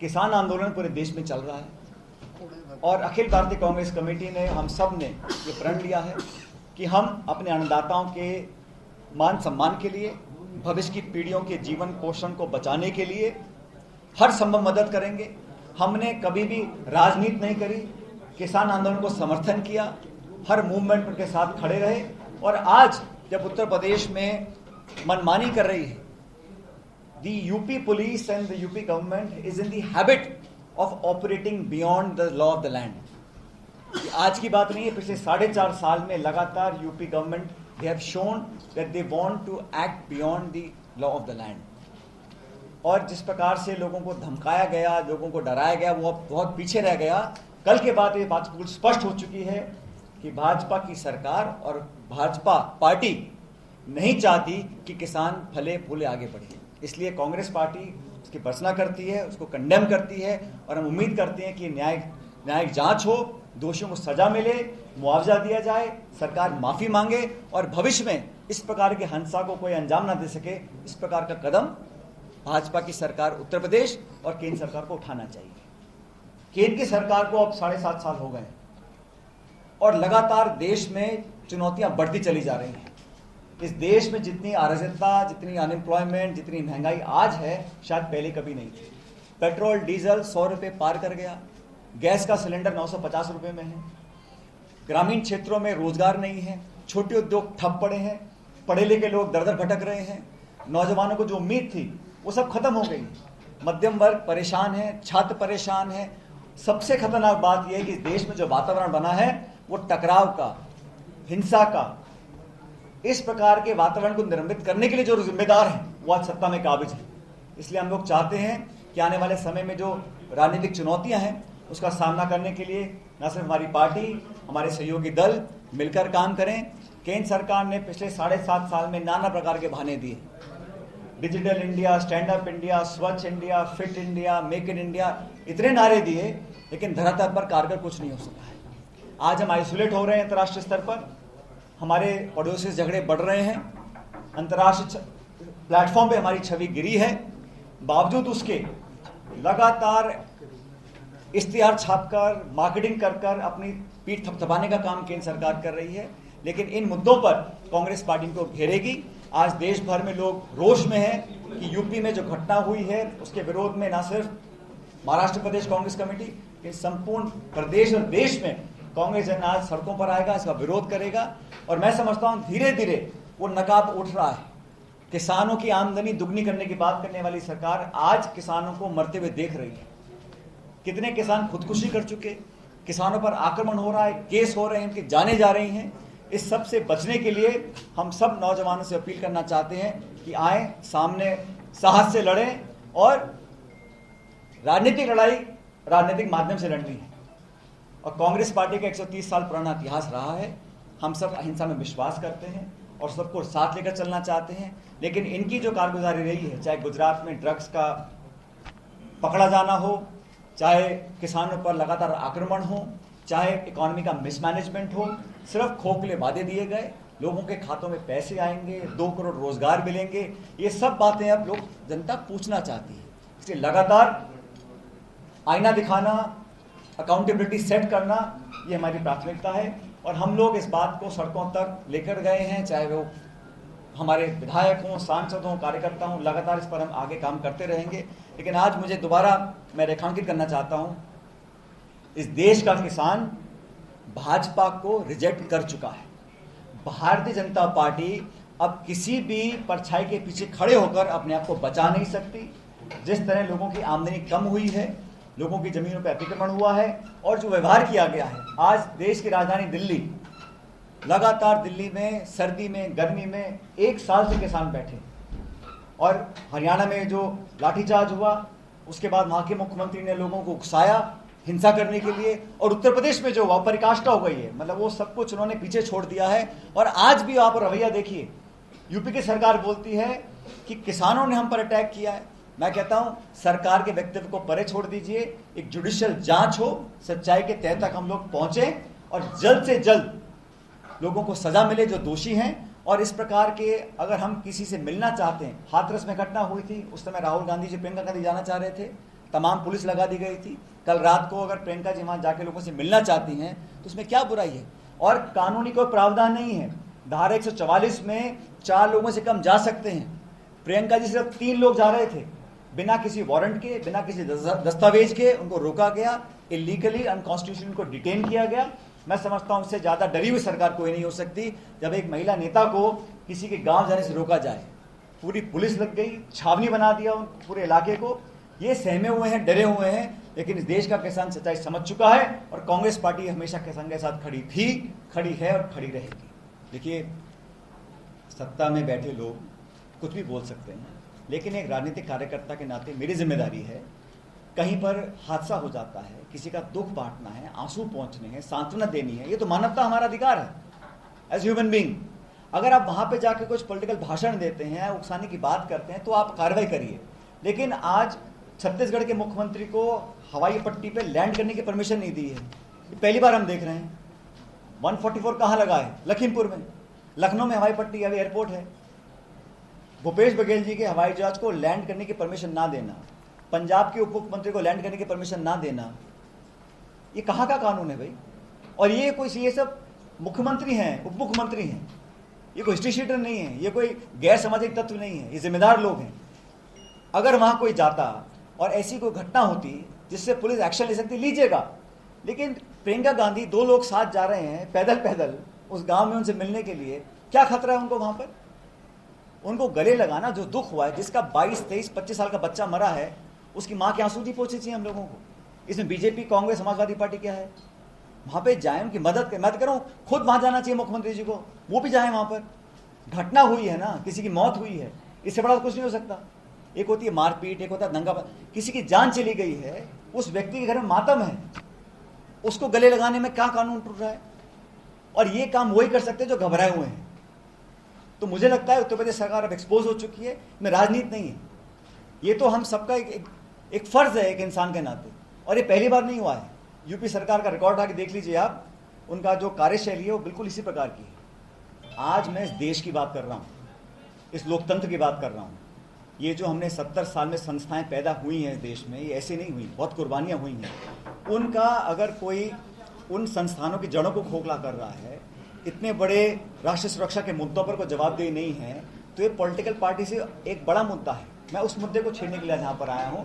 किसान आंदोलन पूरे देश में चल रहा है और अखिल भारतीय कांग्रेस कमेटी ने, हम सब ने ये प्रण लिया है कि हम अपने अन्नदाताओं के मान सम्मान के लिए, भविष्य की पीढ़ियों के जीवन पोषण को बचाने के लिए हर संभव मदद करेंगे। हमने कभी भी राजनीति नहीं करी, किसान आंदोलन को समर्थन किया, हर मूवमेंट के साथ खड़े रहे। और आज जब उत्तर प्रदेश में मनमानी कर रही है, the UP police and the UP government is in the habit of operating beyond the law of the land. ये आज की बात नहीं है, पिछले 4.5 साल में लगातार UP government they have shown that they want to act beyond the law of the land. और जिस प्रकार से लोगों को धमकाया गया, लोगों को डराया गया, वो बहुत पीछे रह गया। कल के बाद ये बात बिल्कुल स्पष्ट हो चुकी है कि भाजपा की सरकार और भाजपा पार्टी नहीं चाहती कि किसान फले फूले आगे बढ़े। इसलिए कांग्रेस पार्टी उसकी भर्त्सना करती है, उसको कंडेम करती है और हम उम्मीद करते हैं कि न्यायिक जांच हो, दोषियों को सजा मिले, मुआवजा दिया जाए, सरकार माफी मांगे और भविष्य में इस प्रकार के हिंसा को कोई अंजाम ना दे सके। इस प्रकार का कदम भाजपा की सरकार उत्तर प्रदेश और केंद्र सरकार को उठाना चाहिए। केंद्र की सरकार को अब 7.5 साल हो गए और लगातार देश में चुनौतियां बढ़ती चली जा रही हैं। इस देश में जितनी अराजकता, जितनी अनएम्प्लॉयमेंट, जितनी महंगाई आज है, शायद पहले कभी नहीं थी। पेट्रोल डीजल 100 रुपये पार कर गया, गैस का सिलेंडर 950 रुपये में है, ग्रामीण क्षेत्रों में रोजगार नहीं है, छोटे उद्योग ठप पड़े हैं, पढ़े लिखे लोग दर दर भटक रहे हैं, नौजवानों को जो उम्मीद थी वो सब खत्म हो गई, मध्यम वर्ग परेशान है, छात्र परेशान है। सबसे खतरनाक बात यह है कि इस देश में जो वातावरण बना है वो टकराव का, हिंसा का, इस प्रकार के वातावरण को निर्मित करने के लिए जो जिम्मेदार हैं वो आज सत्ता में काबिज है। इसलिए हम लोग चाहते हैं कि आने वाले समय में जो राजनीतिक चुनौतियां हैं उसका सामना करने के लिए न सिर्फ हमारी पार्टी, हमारे सहयोगी दल मिलकर काम करें। केंद्र सरकार ने पिछले 7.5 साल में नाना प्रकार के बहाने दिए, digital India, stand up India, Swachh India, fit India, make in India, इतने नारे दिए, लेकिन धरातल पर कारगर कुछ नहीं हो सका है। आज हम आइसोलेट हो रहे हैं अंतर्राष्ट्रीय स्तर पर, हमारे पड़ोसी से झगड़े बढ़ रहे हैं, अंतर्राष्ट्रीय प्लेटफॉर्म पे हमारी छवि गिरी है। बावजूद उसके लगातार इश्तिहार छापकर, मार्केटिंग कर अपनी पीठ थपथपाने का काम केंद्र सरकार कर रही है। लेकिन इन मुद्दों पर कांग्रेस पार्टी को घेरेगी। आज देश भर में लोग रोष में हैं कि यूपी में जो घटना हुई है उसके विरोध में न सिर्फ महाराष्ट्र प्रदेश कांग्रेस कमेटी, लेकिन संपूर्ण प्रदेश और देश में कांग्रेस जन आज सड़कों पर आएगा, इसका विरोध करेगा। और मैं समझता हूं धीरे धीरे वो नकाब उठ रहा है। किसानों की आमदनी दुगनी करने की बात करने वाली सरकार आज किसानों को मरते हुए देख रही है। कितने किसान खुदकुशी कर चुके, किसानों पर आक्रमण हो रहा है, केस हो रहे हैं, इनकी जाने जा रही हैं। इस सब से बचने के लिए हम सब नौजवानों से अपील करना चाहते हैं कि आए, सामने साहस से लड़ें और राजनीतिक लड़ाई राजनीतिक माध्यम से लड़नी है। और कांग्रेस पार्टी का 130 साल पुराना इतिहास रहा है। हम सब अहिंसा में विश्वास करते हैं और सबको साथ लेकर चलना चाहते हैं। लेकिन इनकी जो कारगुजारी रही है, चाहे गुजरात में ड्रग्स का पकड़ा जाना हो, चाहे किसानों पर लगातार आक्रमण हो, चाहे इकोनॉमी का मिसमैनेजमेंट हो, सिर्फ खोखले वादे दिए गए, लोगों के खातों में पैसे आएंगे, 2 करोड़ रोजगार मिलेंगे, ये सब बातें अब लोग जनता पूछना चाहती है। इसलिए लगातार आईना दिखाना, अकाउंटेबिलिटी सेट करना, ये हमारी प्राथमिकता है। और हम लोग इस बात को सड़कों तक लेकर गए हैं, चाहे वो हमारे विधायक हों, सांसद हों, कार्यकर्ता हों, लगातार इस पर हम आगे काम करते रहेंगे। लेकिन आज मुझे दोबारा मैं रेखांकित करना चाहता हूं, इस देश का किसान भाजपा को रिजेक्ट कर चुका है। भारतीय जनता पार्टी अब किसी भी परछाई के पीछे खड़े होकर अपने आप को बचा नहीं सकती। जिस तरह लोगों की आमदनी कम हुई है, लोगों की जमीनों पर अतिक्रमण हुआ है और जो व्यवहार किया गया है, आज देश की राजधानी दिल्ली, लगातार दिल्ली में सर्दी में, गर्मी में 1 साल से किसान बैठे। और हरियाणा में जो लाठीचार्ज हुआ, उसके बाद वहां के मुख्यमंत्री ने लोगों को उकसाया हिंसा करने के लिए, और उत्तर प्रदेश में जो वह पराकाष्ठा हो गई है, मतलब वो सब कुछ उन्होंने पीछे छोड़ दिया है। और आज भी आप रवैया देखिए, यूपी की सरकार बोलती है कि किसानों ने हम पर अटैक किया है। मैं कहता हूं सरकार के वक्तव्य को परे छोड़ दीजिए, एक जुडिशियल जांच हो, सच्चाई के तह तक हम लोग पहुंचे और जल्द से जल्द लोगों को सजा मिले जो दोषी हैं। और इस प्रकार के अगर हम किसी से मिलना चाहते हैं, हाथरस में घटना हुई थी, उस समय राहुल गांधी जी प्रियंका गांधी जाना चाह रहे थे, तमाम पुलिस लगा दी गई थी। कल रात को अगर प्रियंका जी वहां जाके लोगों से मिलना चाहती हैं तो उसमें क्या बुराई है? और कानूनी कोई प्रावधान नहीं है। धारा 144 में 4 लोगों से कम जा सकते हैं। प्रियंका जी सिर्फ 3 लोग जा रहे थे, बिना किसी वारंट के, बिना किसी दस्तावेज के उनको रोका गया, इलीगली अनकॉन्स्टिट्यूशनल को डिटेन किया गया। मैं समझता हूं उससे ज्यादा डरी हुई सरकार कोई नहीं हो सकती जब एक महिला नेता को किसी के गांव जाने से रोका जाए। पूरी पुलिस लग गई, छावनी बना दिया पूरे इलाके को। ये सहमे हुए हैं, डरे हुए हैं, लेकिन इस देश का किसान सच्चाई समझ चुका है और कांग्रेस पार्टी हमेशा किसान के साथ खड़ी थी, खड़ी है और खड़ी रहेगी। देखिए, सत्ता में बैठे लोग कुछ भी बोल सकते हैं, लेकिन एक राजनीतिक कार्यकर्ता के नाते मेरी जिम्मेदारी है, कहीं पर हादसा हो जाता है, किसी का दुख बांटना है, आंसू पहुंचने हैं, सांत्वना देनी है, ये तो मानवता हमारा अधिकार है एज ह्यूमन बीइंग। अगर आप वहां पे जाके कुछ पॉलिटिकल भाषण देते हैं, उकसाने की बात करते हैं, तो आप कार्रवाई करिए। लेकिन आज छत्तीसगढ़ के मुख्यमंत्री को हवाई पट्टी पे लैंड करने की परमिशन नहीं दी है, पहली बार हम देख रहे हैं। 144 कहाँ लगा है? लखीमपुर में। लखनऊ में हवाई पट्टी, अभी एयरपोर्ट है। भूपेश बघेल जी के हवाई जहाज को लैंड करने की परमिशन ना देना, पंजाब के उप मुख्यमंत्री को लैंड करने की परमिशन ना देना, ये कहाँ का कानून है भाई? और ये सब मुख्यमंत्री हैं, उप मुख्यमंत्री हैं, ये कोई हिस्ट्री शीटर नहीं है, ये कोई गैर सामाजिक तत्व नहीं है, ये जिम्मेदार लोग हैं। अगर वहां कोई जाता और ऐसी कोई घटना होती जिससे पुलिस एक्शन ले सकती, लीजिएगा। लेकिन प्रियंका गांधी 2 लोग साथ जा रहे हैं पैदल पैदल उस गांव में उनसे मिलने के लिए, क्या खतरा है उनको वहां पर? उनको गले लगाना, जो दुख हुआ है, जिसका 22, 23, 25 साल का बच्चा मरा है, उसकी मां के आंसू नहीं पहुंचे चाहिए हम लोगों को। इसमें बीजेपी, कांग्रेस, समाजवादी पार्टी क्या है? वहां पे जाए, उनकी मदद करें। मैं तो कह रहा हूं खुद वहां जाना चाहिए मुख्यमंत्री जी को, वो भी जाए वहां पर। घटना हुई है ना, किसी की मौत हुई है, इससे बड़ा कुछ नहीं हो सकता। एक होती है मारपीट, एक होता है दंगा, किसी की जान चली गई है, उस व्यक्ति के घर में मातम है, उसको गले लगाने में क्या कानून टूट रहा है? और ये काम वही कर सकते हैं जो घबराए हुए हैं। तो मुझे लगता है उत्तर प्रदेश सरकार अब एक्सपोज हो चुकी है, में राजनीति नहीं है। ये तो हम सबका एक फर्ज है एक इंसान के नाते, और ये पहली बार नहीं हुआ है। यूपी सरकार का रिकॉर्ड आके देख लीजिए आप, उनका जो कार्यशैली है वो बिल्कुल इसी प्रकार की है। आज मैं इस देश की बात कर रहा हूँ, इस लोकतंत्र की बात कर रहा हूँ। ये जो हमने 70 साल में संस्थाएं पैदा हुई हैं इस देश में, ये ऐसे नहीं हुई, बहुत कुर्बानियां हुई हैं। उनका अगर कोई उन संस्थानों की जड़ों को खोखला कर रहा है, इतने बड़े राष्ट्रीय सुरक्षा के मुद्दों पर कोई जवाबदेही नहीं है, तो ये पॉलिटिकल पार्टी से एक बड़ा मुद्दा है। मैं उस मुद्दे को छेड़ने के लिए यहाँ पर आया हूँ।